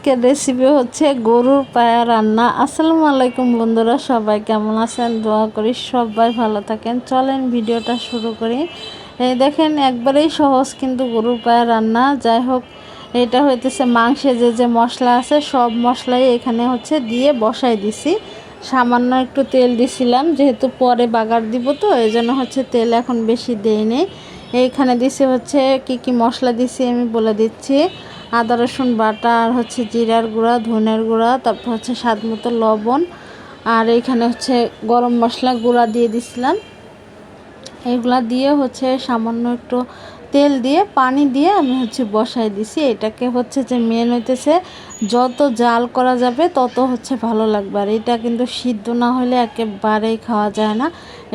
আজকের রেসিপি হচ্ছে গরুর পায়া রান্না। আসসালামু আলাইকুম বন্ধুরা, সবাই কেমন আছেন? দোয়া করি সবাই ভালো থাকেন। চলেন ভিডিওটা শুরু করি। এই দেখেন, একবারেই সহজ কিন্তু গরুর পায়া রান্না। যাই হোক, এটা হইতেছে মাংসে যে মশলা আছে সব মশলাই এখানে হচ্ছে দিয়ে বসাই দিছি। সামান্য একটু তেল দিছিলাম, যেহেতু পরে বাগার দিব, তো এই জন্য হচ্ছে তেল এখন বেশি দেই নেই। এইখানে দিছি হচ্ছে কি মশলা দিছি আমি বলে দিচ্ছি। আদা রসুন বাটা, আর হচ্ছে জিরার গুঁড়া, ধনের গুঁড়া, তারপর হচ্ছে স্বাদ মতো লবণ, আর এইখানে হচ্ছে গরম মশলা গুঁড়া দিয়ে দিছিলাম। এগুলা দিয়ে হচ্ছে সামান্য একটু তেল দিয়ে পানি দিয়ে আমি হচ্ছে বসাই দিছি। এটাকে হচ্ছে যে মেন হইতেছে যত জাল করা যাবে তত হচ্ছে ভালো লাগবে। আর এটা কিন্তু সিদ্ধ না হলে একেবারেই খাওয়া যায় না।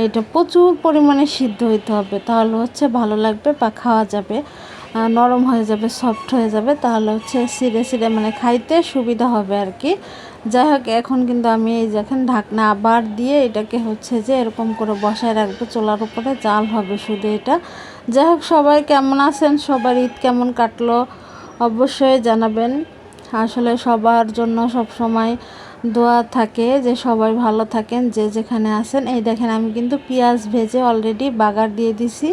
এটা প্রচুর পরিমাণে সিদ্ধ হইতে হবে, তাহলে হচ্ছে ভালো লাগবে বা খাওয়া যাবে, নরম হয়ে যাবে, সফট হয়ে যাবে, তাহলে হচ্ছে সিরে সিরে মানে খাইতে সুবিধা হবে আর কি। যাই হোক, এখন কিন্তু আমি এই দেখেন ঢাকনা আবার দিয়ে এটাকে হচ্ছে যে এরকম করে বসায় রাখবো। চুলার উপরে জাল হবে শুধু এটা। যাই হোক, সবাই কেমন আছেন? সবার ঈদ কেমন কাটলো অবশ্যই জানাবেন। আসলে সবার জন্য সব সময় দোয়া থাকে যে সবাই ভালো থাকেন যে যেখানে আছেন। এই দেখেন, আমি কিন্তু পেঁয়াজ ভেজে অলরেডি বাগার দিয়ে দিছি,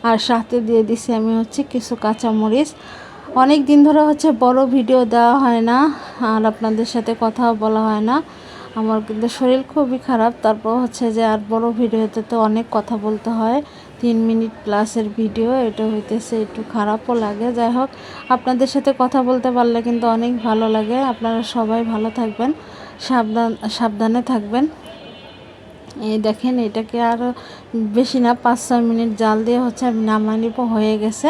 আর সাথে দিয়ে দিছি আমি হচ্ছে কিছু কাঁচামরিচ। অনেক দিন ধরে হচ্ছে বড় ভিডিও দেওয়া হয় না, আর আপনাদের সাথে কথাও বলা হয় না। আমার কিন্তু শরীর খুবই খারাপ, তারপর হচ্ছে যে আর বড় ভিডিওতে তো অনেক কথা বলতে হয়। 3 মিনিট প্লাসের ভিডিও, এটা হইতেছে একটু খারাপও লাগে। যাই হোক, আপনাদের সাথে কথা বলতে পারলে কিন্তু অনেক ভালো লাগে। আপনারা সবাই ভালো থাকবেন, সাবধানে থাকবেন। এই দেখেন, এটাকে আর বেশি না 5-6 মিনিট জাল দিয়ে হচ্ছে আমি নামাই নিব, হয়ে গেছে।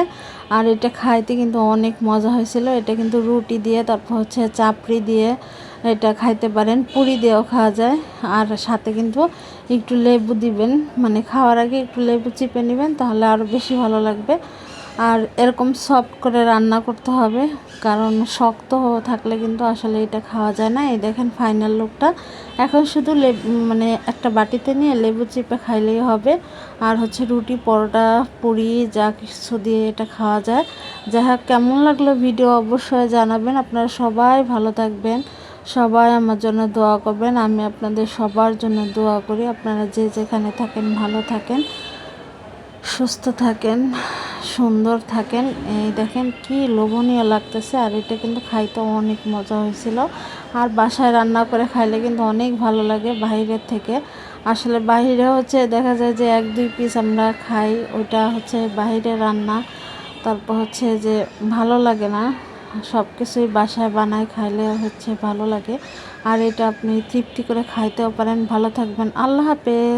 আর এটা খাইতে কিন্তু অনেক মজা হয়েছিল। এটা কিন্তু রুটি দিয়ে, তারপর হচ্ছে চাপড়ি দিয়ে এটা খাইতে পারেন, পুরি দিয়েও খাওয়া যায়। আর সাথে কিন্তু একটু লেবু দিবেন, মানে খাওয়ার আগে একটু লেবু চিপে নেবেন, তাহলে আরও বেশি ভালো লাগবে। আর এরকম সফট করে রান্না করতে হবে, কারণ শক্ত থাকলে কিন্তু আসলে এটা খাওয়া যায় না। এই দেখেন ফাইনাল লুকটা। এখন শুধু মানে একটা বাটিতে নিয়ে লেবু চিপে খাইলেই হবে। আর হচ্ছে রুটি, পরোটা, পুরি যা কিছু দিয়ে এটা খাওয়া যায়। যাই হোক, কেমন লাগলো ভিডিও অবশ্যই জানাবেন। আপনারা সবাই ভালো থাকবেন, সবাই আমার জন্য দোয়া করবেন। আমি আপনাদের সবার জন্য দোয়া করি। আপনারা যে যেখানে থাকেন ভালো থাকেন, সুস্থ থাকেন, সুন্দর থাকেন। এই দেখেন কি লোভনীয় লাগতেছে। আর এটা কিন্তু খাইতে অনেক মজা হয়েছিল। আর বাসায় রান্না করে খাইলে কিন্তু অনেক ভালো লাগে বাইরের থেকে। আসলে বাইরে হচ্ছে দেখা যায় যে 1-2 পিস আমরা খাই, ওইটা হচ্ছে বাইরে রান্না। তারপর হচ্ছে যে ভালো লাগে না। সব কিছুই বাসায় বানায় খাইলে হচ্ছে ভালো লাগে। আর এটা আপনি তৃপ্তি করে খাইতেও পারেন। ভালো থাকবেন, আল্লাহ হাফেজ।